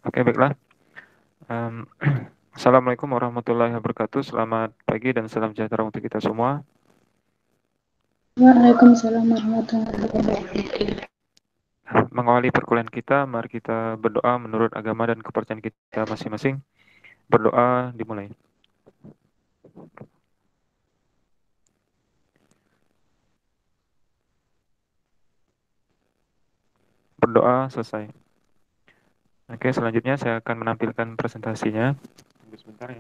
Oke, baiklah. Em, Assalamualaikum warahmatullahi wabarakatuh. Selamat pagi dan salam sejahtera untuk kita semua. Waalaikumsalam warahmatullahi wabarakatuh. Mengawali perkuliahan kita, mari kita berdoa menurut agama dan kepercayaan kita masing-masing. Berdoa dimulai. Berdoa selesai. Oke, selanjutnya saya akan menampilkan presentasinya. Tunggu sebentar ya.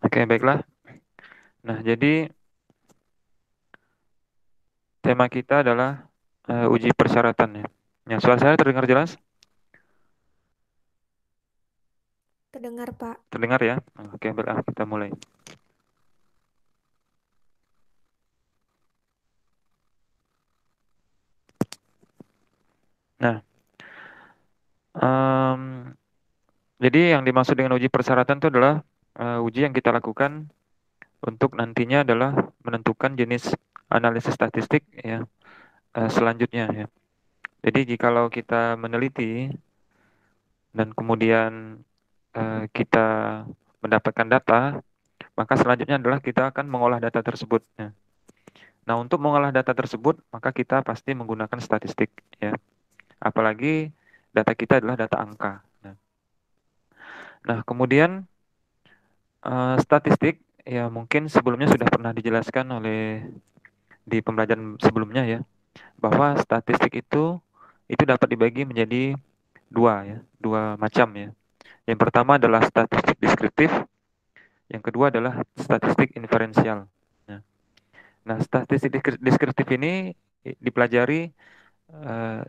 Oke, baiklah. Nah, jadi tema kita adalah uji persyaratan ya. Ya, suara saya terdengar jelas? Terdengar, Pak. Terdengar ya? Oke, baiklah, kita mulai. Nah, em, jadi yang dimaksud dengan uji persyaratan itu adalah uji yang kita lakukan untuk nantinya adalah menentukan jenis analisis statistik ya selanjutnya ya. Jadi jikalau kita meneliti dan kemudian kita mendapatkan data, maka selanjutnya adalah kita akan mengolah data tersebut ya. Nah, untuk mengolah data tersebut, maka kita pasti menggunakan statistik ya. Apalagi data kita adalah data angka. Nah, kemudian statistik ya mungkin sebelumnya sudah pernah dijelaskan oleh di pembelajaran sebelumnya ya, bahwa statistik itu dapat dibagi menjadi dua macam ya. Yang pertama adalah statistik deskriptif, yang kedua adalah statistik inferensial. Nah, statistik deskriptif ini dipelajari eh,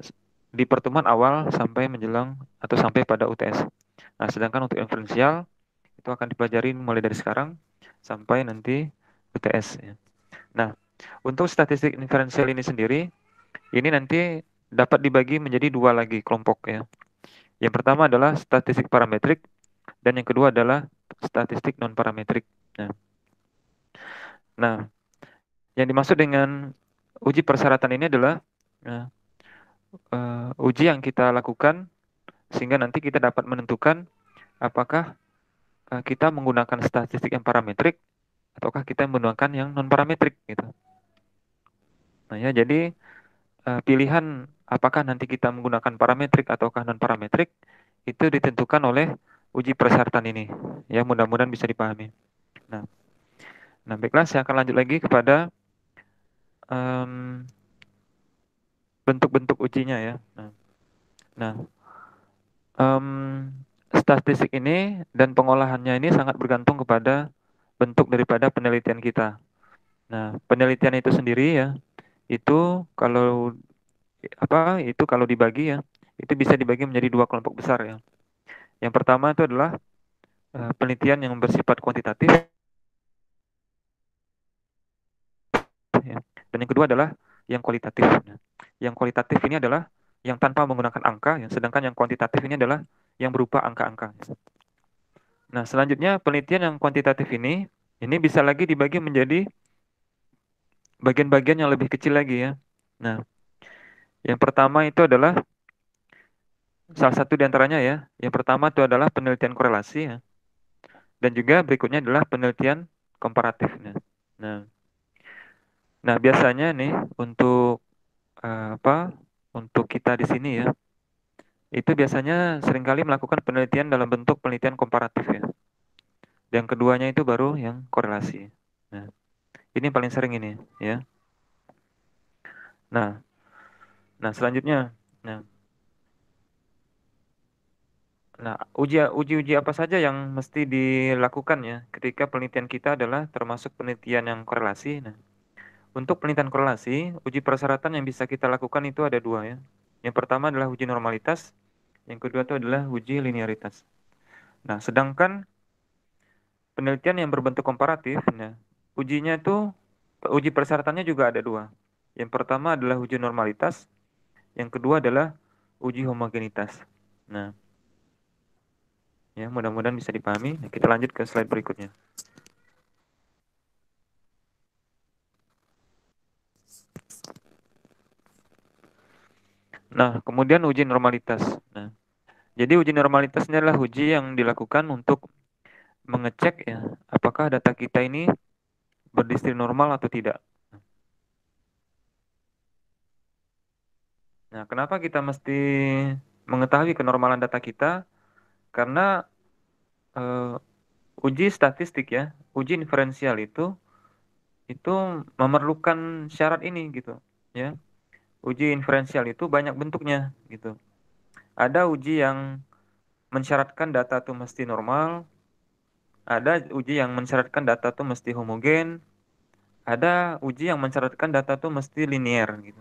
di pertemuan awal sampai menjelang atau sampai pada UTS. Nah, sedangkan untuk inferensial itu akan dipelajari mulai dari sekarang sampai nanti UTS ya. Nah, untuk statistik inferensial ini sendiri, ini nanti dapat dibagi menjadi dua lagi kelompok ya. Yang pertama adalah statistik parametrik dan yang kedua adalah statistik non parametrik. Nah, yang dimaksud dengan uji persyaratan ini adalah uji yang kita lakukan sehingga nanti kita dapat menentukan apakah kita menggunakan statistik yang parametrik ataukah kita menggunakan yang non parametrik gitu. Nah ya, jadi pilihan apakah nanti kita menggunakan parametrik ataukah non parametrik itu ditentukan oleh uji persyaratan ini. Ya, mudah-mudahan bisa dipahami. Nah, baiklah, saya akan lanjut lagi kepada bentuk-bentuk ujinya ya. Nah, statistik ini dan pengolahannya ini sangat bergantung kepada bentuk daripada penelitian kita. Nah, penelitian itu sendiri ya, itu kalau itu kalau dibagi ya, itu bisa dibagi menjadi dua kelompok besar ya. Yang pertama itu adalah penelitian yang bersifat kuantitatif ya. Dan yang kedua adalah yang kualitatif. Nah, yang kualitatif ini adalah yang tanpa menggunakan angka ya, sedangkan yang kuantitatif ini adalah yang berupa angka-angka. Nah, selanjutnya penelitian yang kuantitatif ini bisa lagi dibagi menjadi bagian-bagian yang lebih kecil lagi ya. Nah, yang pertama itu adalah salah satu di antaranya ya. Yang pertama itu adalah penelitian korelasi ya. Dan juga berikutnya adalah penelitian komparatif. Nah, nah biasanya nih untuk Untuk kita di sini ya, itu biasanya seringkali melakukan penelitian dalam bentuk penelitian komparatif ya. Yang keduanya itu baru yang korelasi. Nah, ini paling sering ini ya. Nah, selanjutnya. Nah, uji-uji apa saja yang mesti dilakukan ya ketika penelitian kita adalah termasuk penelitian yang korelasi. Nah, untuk penelitian korelasi, uji persyaratan yang bisa kita lakukan itu ada dua ya. Yang pertama adalah uji normalitas, yang kedua itu adalah uji linearitas. Nah, sedangkan penelitian yang berbentuk komparatif, nah, ujinya itu, uji persyaratannya juga ada dua. Yang pertama adalah uji normalitas, yang kedua adalah uji homogenitas. Nah, ya mudah-mudahan bisa dipahami. Nah, kita lanjut ke slide berikutnya. Nah, kemudian uji normalitas. Nah, jadi uji normalitas ini adalah uji yang dilakukan untuk mengecek ya, apakah data kita ini berdistri normal atau tidak. Nah, kenapa kita mesti mengetahui kenormalan data kita? Karena uji statistik ya, uji inferensial itu memerlukan syarat ini gitu, ya. Uji inferensial itu banyak bentuknya gitu. Ada uji yang mensyaratkan data itu mesti normal, ada uji yang mensyaratkan data itu mesti homogen, ada uji yang mensyaratkan data itu mesti linear gitu.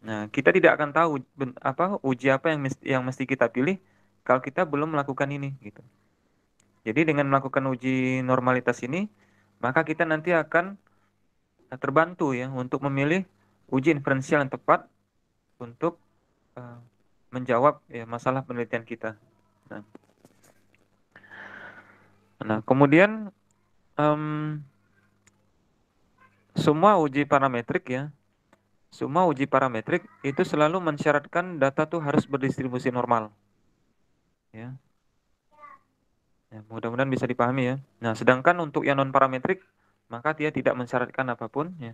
Nah, kita tidak akan tahu uji apa yang mesti kita pilih kalau kita belum melakukan ini gitu. Jadi dengan melakukan uji normalitas ini, maka kita nanti akan terbantu ya untuk memilih uji inferensial yang tepat untuk menjawab ya masalah penelitian kita. Nah, kemudian semua uji parametrik ya, semua uji parametrik itu selalu mensyaratkan data tuh harus berdistribusi normal. Ya. Ya, mudah-mudahan bisa dipahami ya. Nah, sedangkan untuk yang non parametrik maka dia tidak mensyaratkan apapun ya.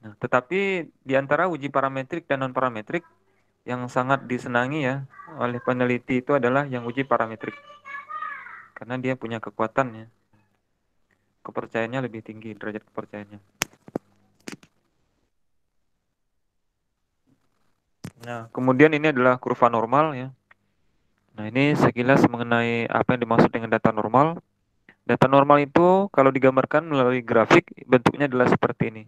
Nah, tetapi di antara uji parametrik dan non parametrik yang sangat disenangi ya oleh peneliti itu adalah yang uji parametrik. Karena dia punya kekuatan ya. Kepercayaannya lebih tinggi derajat kepercayaannya. Nah, kemudian ini adalah kurva normal ya. Nah, ini sekilas mengenai apa yang dimaksud dengan data normal. Data normal itu kalau digambarkan melalui grafik bentuknya adalah seperti ini.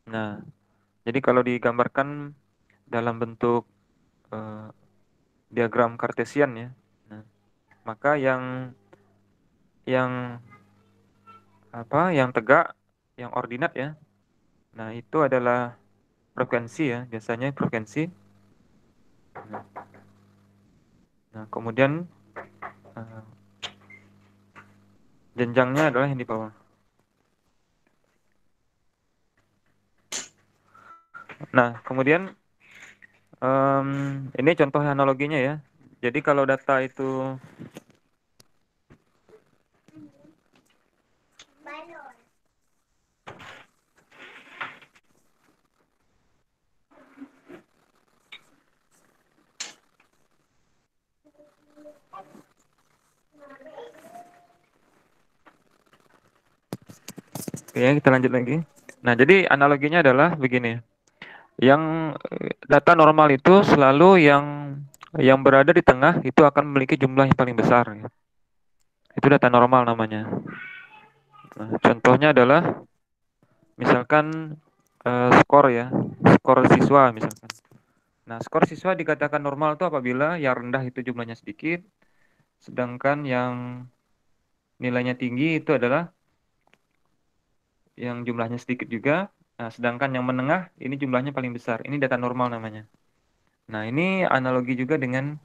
Nah, jadi kalau digambarkan dalam bentuk diagram kartesian ya. Nah, maka yang yang tegak, yang ordinat ya. Nah, itu adalah frekuensi ya, biasanya frekuensi. Nah, kemudian jenjangnya adalah yang di bawah. Nah, kemudian ini contoh analoginya ya. Jadi kalau data itu oke, kita lanjut lagi. Nah, jadi analoginya adalah begini. Yang data normal itu selalu yang berada di tengah itu akan memiliki jumlah yang paling besar. Ya. Itu data normal namanya. Nah, contohnya adalah misalkan skor ya, skor siswa misalkan. Nah, skor siswa dikatakan normal itu apabila yang rendah itu jumlahnya sedikit, sedangkan yang nilainya tinggi itu adalah yang jumlahnya sedikit juga. Nah, sedangkan yang menengah ini jumlahnya paling besar. Ini data normal namanya. Nah, ini analogi juga dengan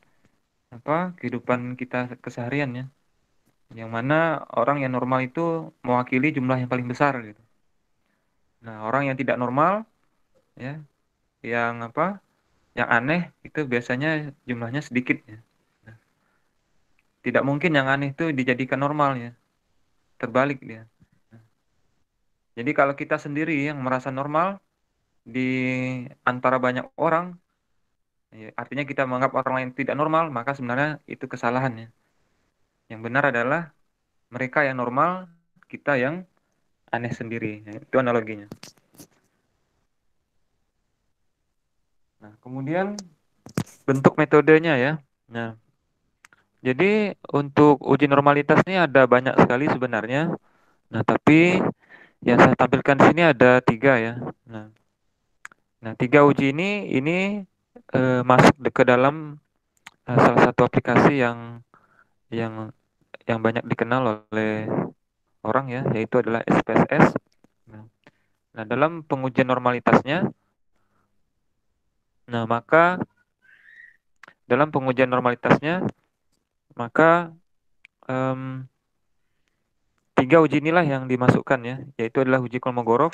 kehidupan kita keseharian ya. Yang mana orang yang normal itu mewakili jumlah yang paling besar gitu. Nah, orang yang tidak normal ya, yang yang aneh itu biasanya jumlahnya sedikit ya. Nah, tidak mungkin yang aneh itu dijadikan normal ya. Terbalik dia. Nah, jadi kalau kita sendiri yang merasa normal di antara banyak orang, ya, artinya kita menganggap orang lain tidak normal, maka sebenarnya itu kesalahan ya. Yang benar adalah mereka yang normal, kita yang aneh sendiri. Ya, itu analoginya. Nah, kemudian bentuk metodenya ya. Nah, jadi untuk uji normalitas ini ada banyak sekali sebenarnya. Nah, tapi yang saya tampilkan sini ada 3 ya. Nah, 3 uji ini masuk ke dalam salah satu aplikasi yang yang banyak dikenal oleh orang ya, yaitu adalah SPSS. Nah, dalam pengujian normalitasnya, nah maka dalam pengujian normalitasnya, maka tiga uji inilah yang dimasukkan ya, yaitu adalah uji Kolmogorov,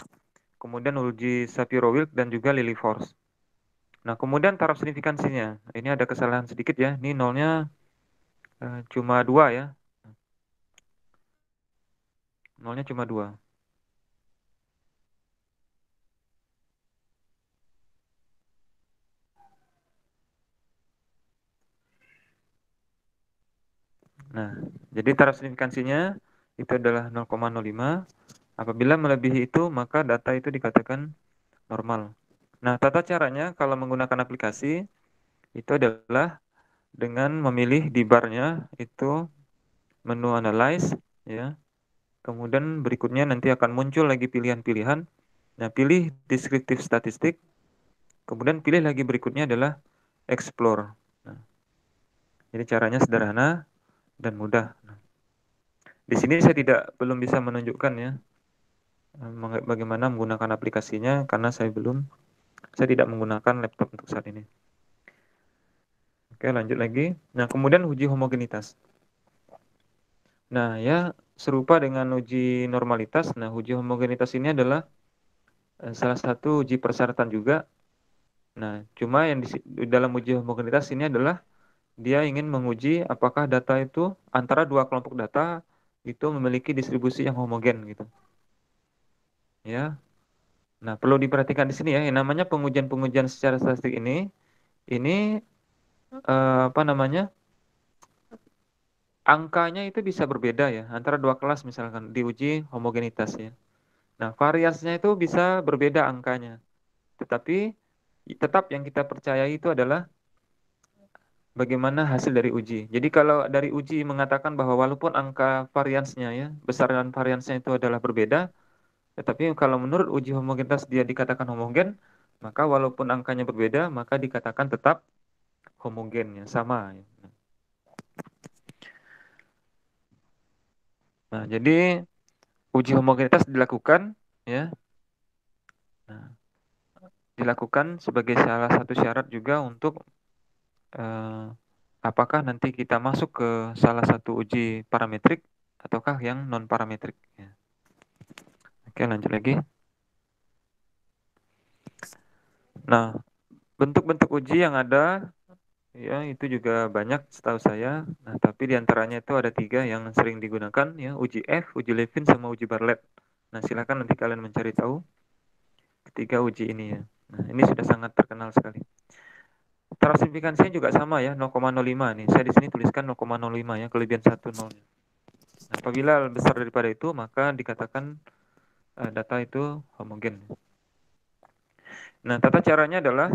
kemudian uji Shapiro-Wilk dan juga Lilliefors. Nah, kemudian taraf signifikansinya. Ini ada kesalahan sedikit ya. Ini nolnya cuma 2 ya. Nolnya cuma 2. Nah, jadi taraf signifikansinya itu adalah 0,05. Apabila melebihi itu, maka data itu dikatakan normal. Nah, tata caranya kalau menggunakan aplikasi itu adalah dengan memilih di barnya itu menu analyze ya. Kemudian berikutnya nanti akan muncul lagi pilihan-pilihan. Nah, pilih deskriptif statistik. Kemudian pilih lagi berikutnya adalah explore. Nah, jadi caranya sederhana dan mudah. Nah, di sini saya belum bisa menunjukkan ya bagaimana menggunakan aplikasinya karena saya tidak menggunakan laptop untuk saat ini. Oke, lanjut lagi. Nah, kemudian uji homogenitas. Nah, ya serupa dengan uji normalitas. Nah, uji homogenitas ini adalah salah satu uji persyaratan juga. Nah, cuma yang di dalam uji homogenitas ini adalah dia ingin menguji apakah data itu antara dua kelompok data itu memiliki distribusi yang homogen gitu. Ya. Nah, perlu diperhatikan di sini ya, yang namanya pengujian-pengujian secara statistik ini apa namanya? Angkanya itu bisa berbeda ya antara dua kelas misalkan diuji homogenitas ya. Nah, variasinya itu bisa berbeda angkanya. Tetapi tetap yang kita percayai itu adalah bagaimana hasil dari uji. Jadi kalau dari uji mengatakan bahwa walaupun angka variansnya ya, besaran variansnya itu adalah berbeda, tetapi kalau menurut uji homogenitas dia dikatakan homogen, maka walaupun angkanya berbeda, maka dikatakan tetap homogen ya, sama ya. Nah, jadi uji homogenitas dilakukan ya. Nah, dilakukan sebagai salah satu syarat juga untuk apakah nanti kita masuk ke salah satu uji parametrik ataukah yang non parametrik ya. Oke, lanjut lagi. Nah, bentuk-bentuk uji yang ada ya itu juga banyak setahu saya. Nah, tapi diantaranya itu ada 3 yang sering digunakan ya, uji F, uji Levin sama uji Bartlett. Nah, silakan nanti kalian mencari tahu ketiga uji ini ya. Nah, ini sudah sangat terkenal sekali. Taraf signifikansinya juga sama ya, 0,05 nih. Saya di sini tuliskan 0,05 ya, kelebihan 1 nolnya. Nah, apabila besar daripada itu, maka dikatakan data itu homogen. Nah, tata caranya adalah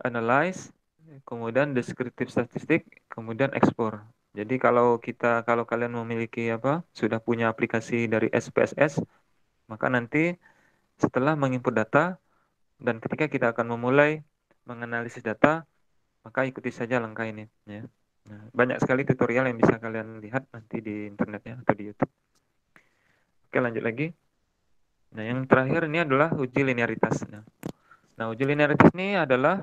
analyze, kemudian deskriptif statistik, kemudian ekspor. Jadi kalau kalian memiliki sudah punya aplikasi dari SPSS, maka nanti setelah menginput data dan ketika kita akan memulai menganalisis data, maka ikuti saja langkah ini ya. Nah, banyak sekali tutorial yang bisa kalian lihat nanti di internetnya atau di YouTube. Oke, lanjut lagi. Nah, yang terakhir ini adalah uji linearitas. Nah, uji linearitas ini adalah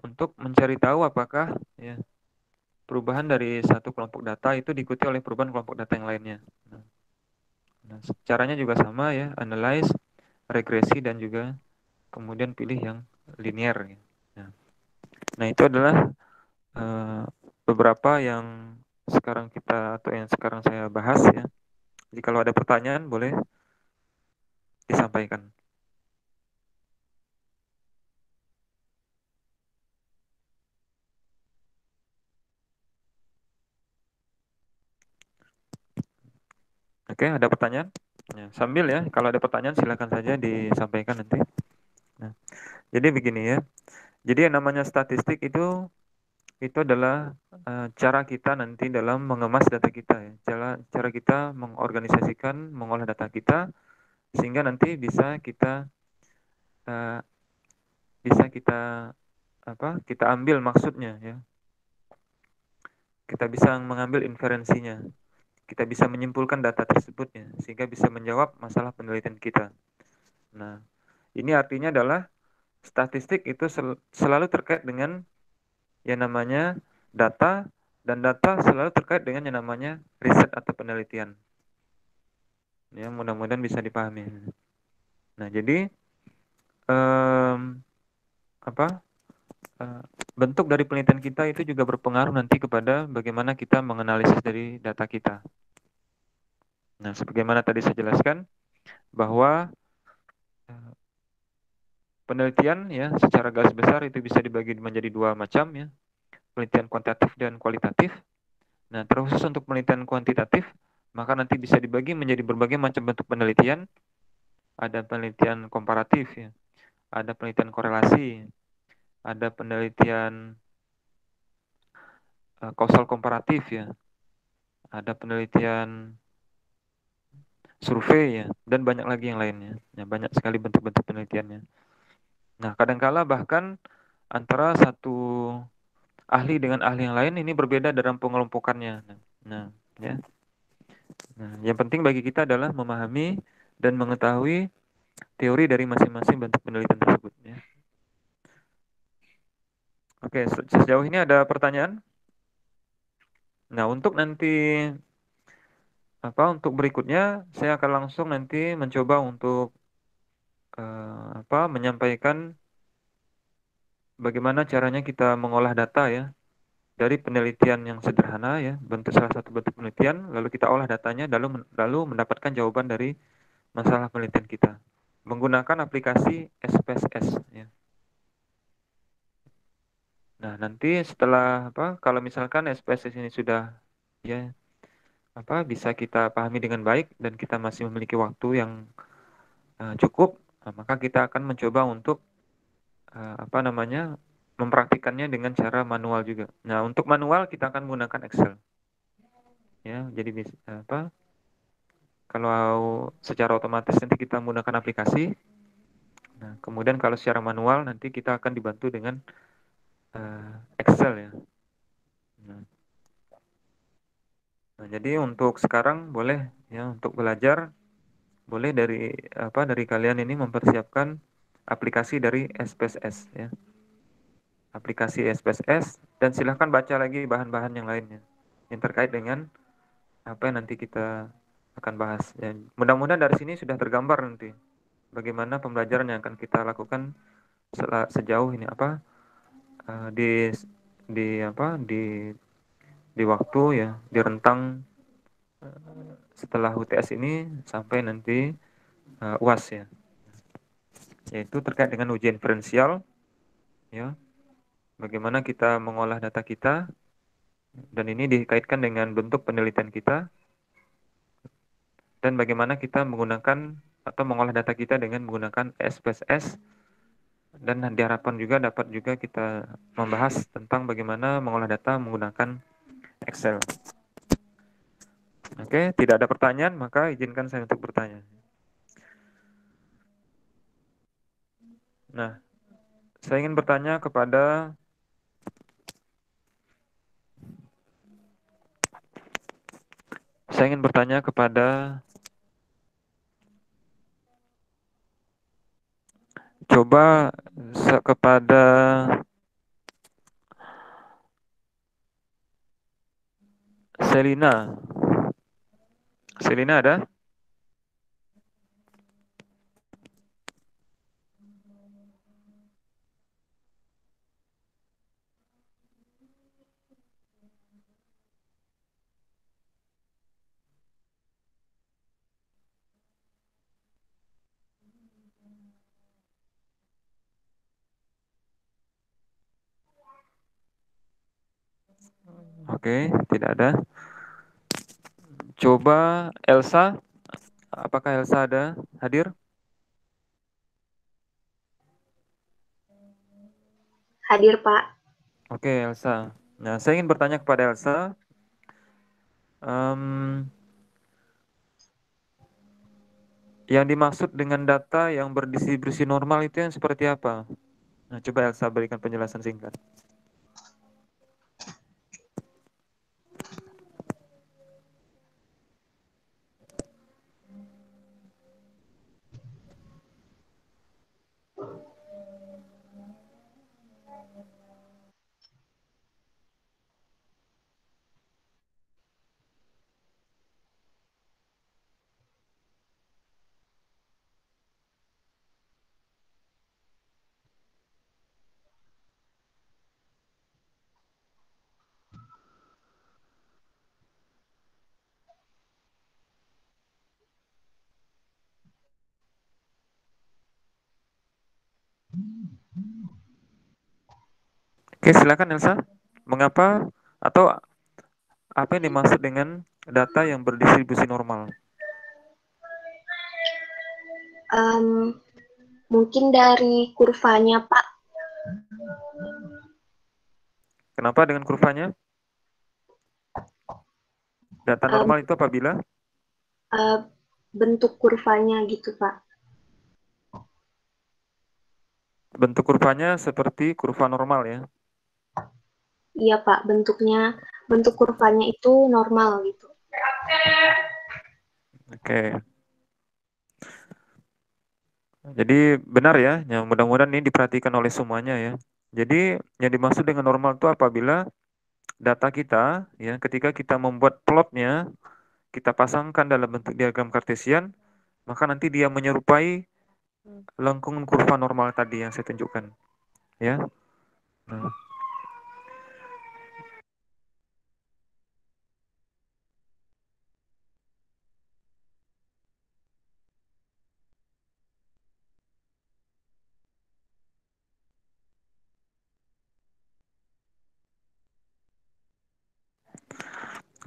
untuk mencari tahu apakah ya, perubahan dari satu kelompok data itu diikuti oleh perubahan kelompok data yang lainnya. Nah, caranya juga sama ya, analyze, regresi dan juga kemudian pilih yang linear. Ya. Nah, itu adalah beberapa yang sekarang saya bahas ya. Jadi kalau ada pertanyaan boleh disampaikan. Oke, ada pertanyaan? Ya, sambil ya, kalau ada pertanyaan silakan saja disampaikan nanti. Nah, jadi begini ya. Jadi yang namanya statistik itu adalah cara kita nanti dalam mengemas data kita ya. Cara kita mengorganisasikan, mengolah data kita sehingga nanti bisa kita uh, kita ambil maksudnya ya. kita bisa mengambil inferensinya. Kita bisa menyimpulkan data tersebutnya, sehingga bisa menjawab masalah penelitian kita. Nah, ini artinya adalah statistik itu selalu terkait dengan yang namanya data, dan data selalu terkait dengan yang namanya riset atau penelitian. Ya, mudah-mudahan bisa dipahami. Nah, jadi apa? Bentuk dari penelitian kita itu juga berpengaruh nanti kepada bagaimana kita menganalisis dari data kita. Nah, sebagaimana tadi saya jelaskan bahwa penelitian ya secara garis besar itu bisa dibagi menjadi dua macam ya, penelitian kuantitatif dan kualitatif. Nah, terkhusus untuk penelitian kuantitatif, maka nanti bisa dibagi menjadi berbagai macam bentuk penelitian. Ada penelitian komparatif ya, ada penelitian korelasi, ada penelitian kausal komparatif ya, ada penelitian survei ya, dan banyak lagi yang lainnya. Ya, banyak sekali bentuk-bentuk penelitiannya. Nah, kadangkala bahkan antara satu ahli dengan ahli yang lain ini berbeda dalam pengelompokannya. Nah, ya. Nah, yang penting bagi kita adalah memahami dan mengetahui teori dari masing-masing bentuk penelitian tersebut. Ya. Oke, sejauh ini ada pertanyaan? Nah, untuk nanti untuk berikutnya saya akan langsung nanti mencoba untuk menyampaikan bagaimana caranya kita mengolah data ya dari penelitian yang sederhana ya, salah satu bentuk penelitian, lalu kita olah datanya lalu mendapatkan jawaban dari masalah penelitian kita menggunakan aplikasi SPSS ya. Nah, nanti setelah kalau misalkan SPSS ini sudah ya bisa kita pahami dengan baik dan kita masih memiliki waktu yang cukup, maka kita akan mencoba untuk mempraktikannya dengan cara manual juga. Nah, untuk manual kita akan menggunakan Excel. Ya, jadi kalau secara otomatis nanti kita menggunakan aplikasi. Nah, kemudian kalau secara manual nanti kita akan dibantu dengan Excel ya. Nah, jadi untuk sekarang boleh ya untuk belajar boleh dari kalian ini mempersiapkan aplikasi dari SPSS ya. Aplikasi SPSS dan silahkan baca lagi bahan-bahan yang lainnya yang terkait dengan apa yang nanti kita akan bahas. Ya, mudah-mudahan dari sini sudah tergambar nanti bagaimana pembelajaran yang akan kita lakukan sejauh ini di di di waktu ya di rentang setelah UTS ini sampai nanti UAS ya, yaitu terkait dengan ujian inferensial ya, bagaimana kita mengolah data kita dan ini dikaitkan dengan bentuk penelitian kita dan bagaimana kita menggunakan atau mengolah data kita dengan menggunakan SPSS dan diharapkan juga dapat juga kita membahas tentang bagaimana mengolah data menggunakan Excel. Oke, tidak ada pertanyaan, maka izinkan saya untuk bertanya. Nah, saya ingin bertanya kepada coba kepada Selina. Selina ada? Oke, tidak ada. Coba Elsa, apakah Elsa ada hadir? Hadir, Pak. Oke, Elsa. Nah, saya ingin bertanya kepada Elsa. Yang dimaksud dengan data yang berdistribusi normal itu yang seperti apa? Nah, coba Elsa berikan penjelasan singkat. Oke, silakan Elsa. Mengapa atau apa yang dimaksud dengan data yang berdistribusi normal? Mungkin dari kurvanya, Pak. Kenapa dengan kurvanya? Data Um, normal itu apabila bentuk kurvanya gitu, Pak. bentuk kurvanya seperti kurva normal ya. Iya, Pak. Bentuk kurvanya itu normal gitu. Oke. Jadi benar ya, yang mudah-mudahan ini diperhatikan oleh semuanya ya. Jadi yang dimaksud dengan normal itu apabila data kita ya ketika kita membuat plotnya kita pasangkan dalam bentuk diagram kartesian maka nanti dia menyerupai lengkungan kurva normal tadi yang saya tunjukkan ya. Nah,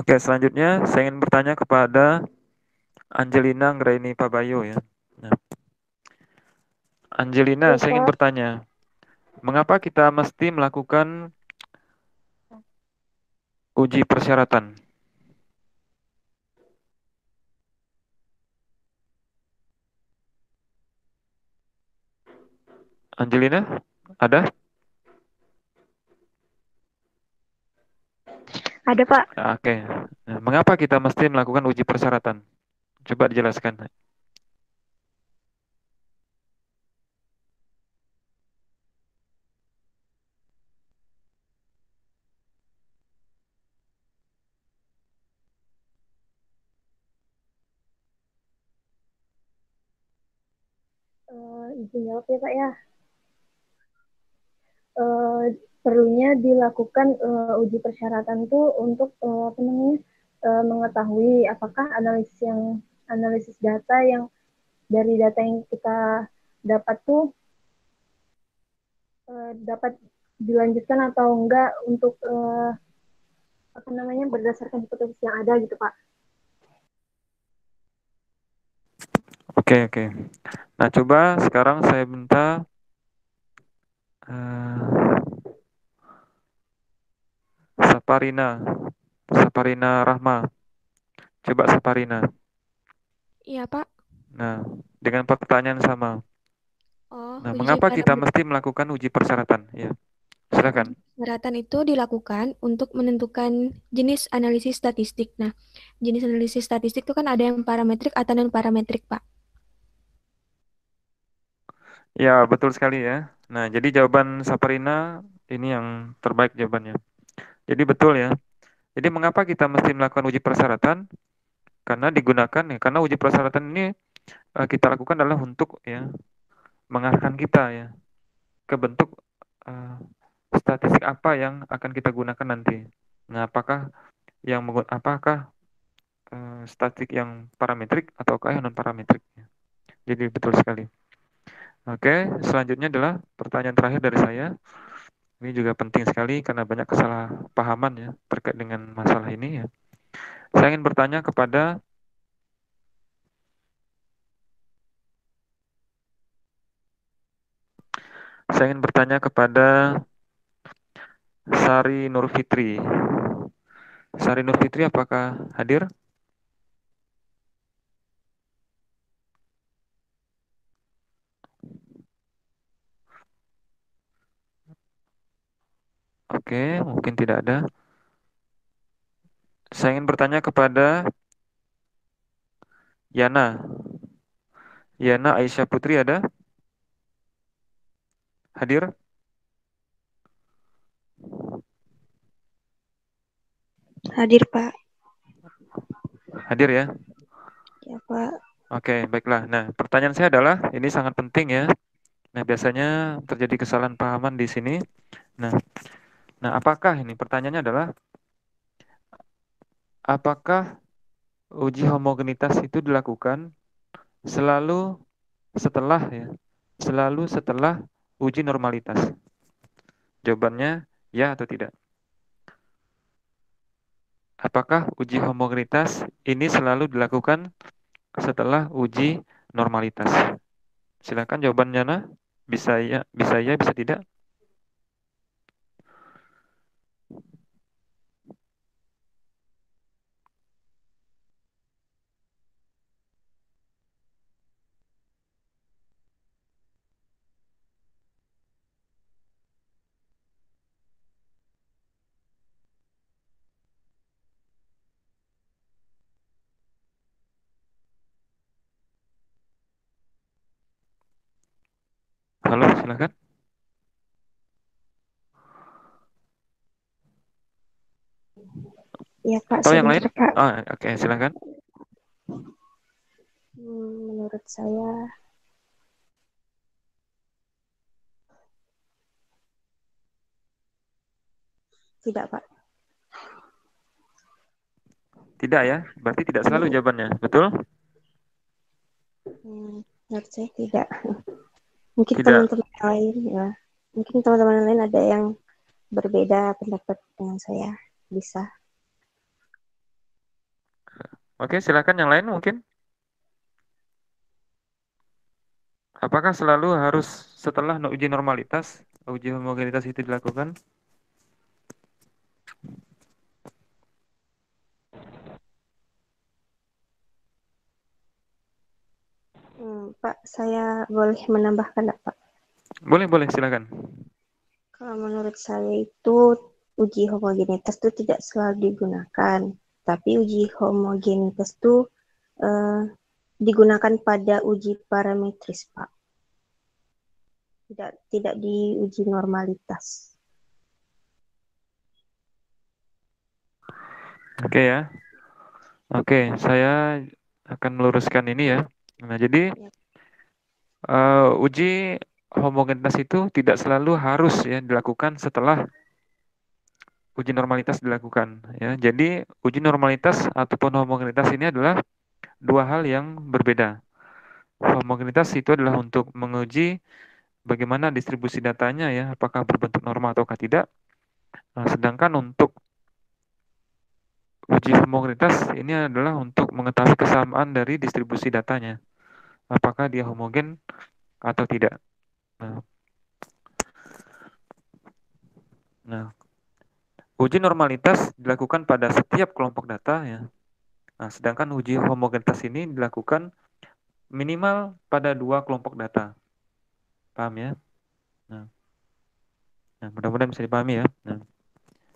oke, selanjutnya saya ingin bertanya kepada Angelina Nggraini Pabayo ya. Nah, Angelina, Ya, saya ingin Pak. bertanya, mengapa kita mesti melakukan uji persyaratan? Angelina, ada? Ada, Pak. Oke. Nah, mengapa kita mesti melakukan uji persyaratan? Coba dijelaskan. Izin jawab ya, Pak ya. Perlunya dilakukan uji persyaratan itu untuk apa namanya mengetahui apakah analisis data yang dari data yang kita dapat tuh dapat dilanjutkan atau enggak untuk apa namanya berdasarkan hipotesis yang ada gitu, Pak. Oke, oke. Nah, coba sekarang saya minta eh, Saparina, Saparina Rahma. Coba Saparina. Iya, Pak. Nah, dengan pertanyaan sama. Oh, Nah, mengapa kita mesti melakukan uji persyaratan? Ya, silakan. uji persyaratan itu dilakukan untuk menentukan jenis analisis statistik. Nah, jenis analisis statistik itu kan ada yang parametrik atau non parametrik, Pak. Ya, betul sekali ya. Nah, jadi jawaban Saparina ini yang terbaik jawabannya. Jadi betul ya. Jadi mengapa kita mesti melakukan uji persyaratan? Karena digunakan ya, karena uji persyaratan ini kita lakukan adalah untuk ya mengarahkan kita ya ke bentuk eh, statistik apa yang akan kita gunakan nanti. Nah, apakah statistik yang parametrik ataukah yang non parametrik? Jadi betul sekali. Oke, selanjutnya adalah pertanyaan terakhir dari saya. Ini juga penting sekali karena banyak kesalahpahaman ya terkait dengan masalah ini ya. Saya ingin bertanya kepada Sari Nurfitri. Sari Nurfitri apakah hadir? Oke, mungkin tidak ada. Saya ingin bertanya kepada Yana. Yana Aisyah Putri ada? Hadir? Hadir, Pak. Hadir ya? Ya, Pak. Oke, baiklah. Nah, pertanyaan saya adalah, ini sangat penting ya. Nah, biasanya terjadi kesalahan pahaman di sini. Nah, apakah ini? Pertanyaannya adalah, apakah uji homogenitas itu dilakukan selalu setelah ya, selalu setelah uji normalitas? Jawabannya Ya atau tidak? Apakah uji homogenitas ini selalu dilakukan setelah uji normalitas? Silakan jawabannya, nah. Bisa ya, bisa tidak. Halo, silakan. Ya Pak, Atau yang lain? sebentar Pak. Oke, silakan. Menurut saya tidak Pak. Tidak ya, berarti tidak selalu jawabannya, betul? Menurut saya tidak. Mungkin Tidak. teman-teman lain ya. Mungkin teman-teman lain ada yang berbeda pendapat dengan saya. Bisa. Oke, silakan yang lain mungkin. Apakah selalu harus setelah uji normalitas, uji homogenitas itu dilakukan? Pak, saya boleh menambahkan enggak, Pak? Boleh, silakan. Kalau menurut saya itu uji homogenitas itu tidak selalu digunakan, tapi uji homogenitas itu eh, digunakan pada uji parametris, Pak. Tidak di uji normalitas. Oke ya. Oke, saya akan meluruskan ini ya. Nah, jadi uji homogenitas itu tidak selalu harus ya dilakukan setelah uji normalitas dilakukan ya. Jadi uji normalitas ataupun homogenitas ini adalah dua hal yang berbeda. Homogenitas itu adalah untuk menguji bagaimana distribusi datanya ya, apakah berbentuk normal ataukah tidak. Nah, sedangkan untuk uji homogenitas ini adalah untuk mengetahui kesamaan dari distribusi datanya, apakah dia homogen atau tidak. Nah, nah, uji normalitas dilakukan pada setiap kelompok data ya. Nah, sedangkan uji homogenitas ini dilakukan minimal pada dua kelompok data. Paham ya? Nah, mudah-mudahan bisa dipahami ya.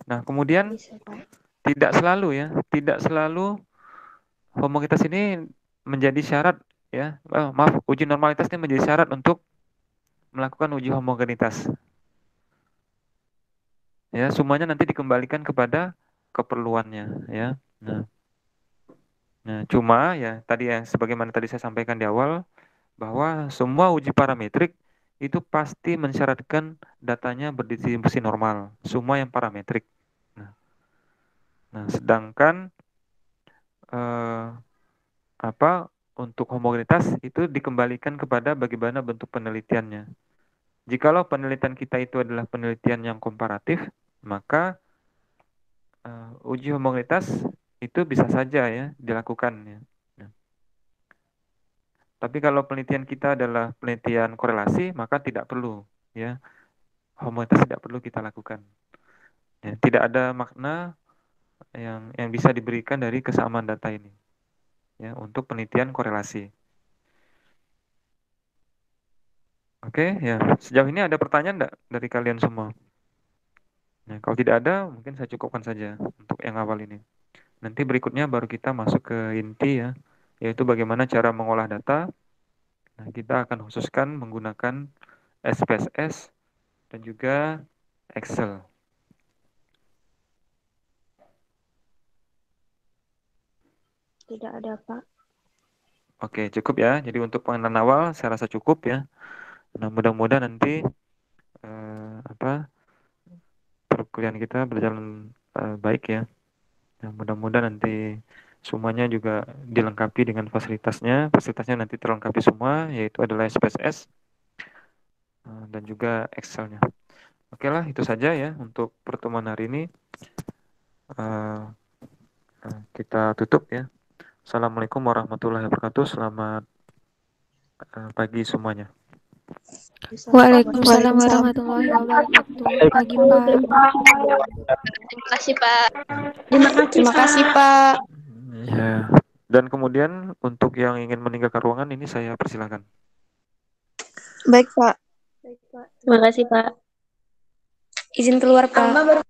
Nah, kemudian Bisa, Pak. tidak selalu ya, tidak selalu homogenitas ini menjadi syarat ya. Maaf, uji normalitas ini menjadi syarat untuk melakukan uji homogenitas. Ya, semuanya nanti dikembalikan kepada keperluannya ya. Nah, cuma ya tadi ya sebagaimana tadi saya sampaikan di awal bahwa semua uji parametrik itu pasti mensyaratkan datanya berdistribusi normal, semua yang parametrik. Nah, sedangkan eh, untuk homogenitas itu dikembalikan kepada bagaimana bentuk penelitiannya. Jikalau penelitian kita itu adalah penelitian yang komparatif, maka uji homogenitas itu bisa saja ya dilakukan ya. Nah, tapi kalau penelitian kita adalah penelitian korelasi, maka tidak perlu ya. Homogenitas tidak perlu kita lakukan. Ya, tidak ada makna yang bisa diberikan dari kesamaan data ini ya untuk penelitian korelasi. Oke, ya. Sejauh ini ada pertanyaan enggak dari kalian semua? Nah, kalau tidak ada, mungkin saya cukupkan saja untuk yang awal ini. Nanti berikutnya baru kita masuk ke inti ya, yaitu bagaimana cara mengolah data. Nah, kita akan khususkan menggunakan SPSS dan juga Excel. Tidak ada, Pak. Oke, cukup ya. Jadi untuk pengenalan awal saya rasa cukup ya. Nah, mudah-mudahan nanti perkuliahan kita berjalan baik ya. Nah, mudah-mudahan nanti semuanya juga dilengkapi dengan fasilitasnya. Fasilitasnya nanti terlengkapi semua, yaitu adalah SPSS dan juga Excel-nya. Oke lah, itu saja ya untuk pertemuan hari ini. Eh, kita tutup ya. Assalamualaikum warahmatullahi wabarakatuh. Selamat pagi semuanya. Waalaikumsalam warahmatullahi wabarakatuh. Pagi, Pak. Terima kasih, Pak. Terima kasih, Pak. Ya. Dan kemudian untuk yang ingin meninggalkan ruangan ini saya persilakan. Baik, Pak. Terima kasih, Pak. Izin keluar, Pak.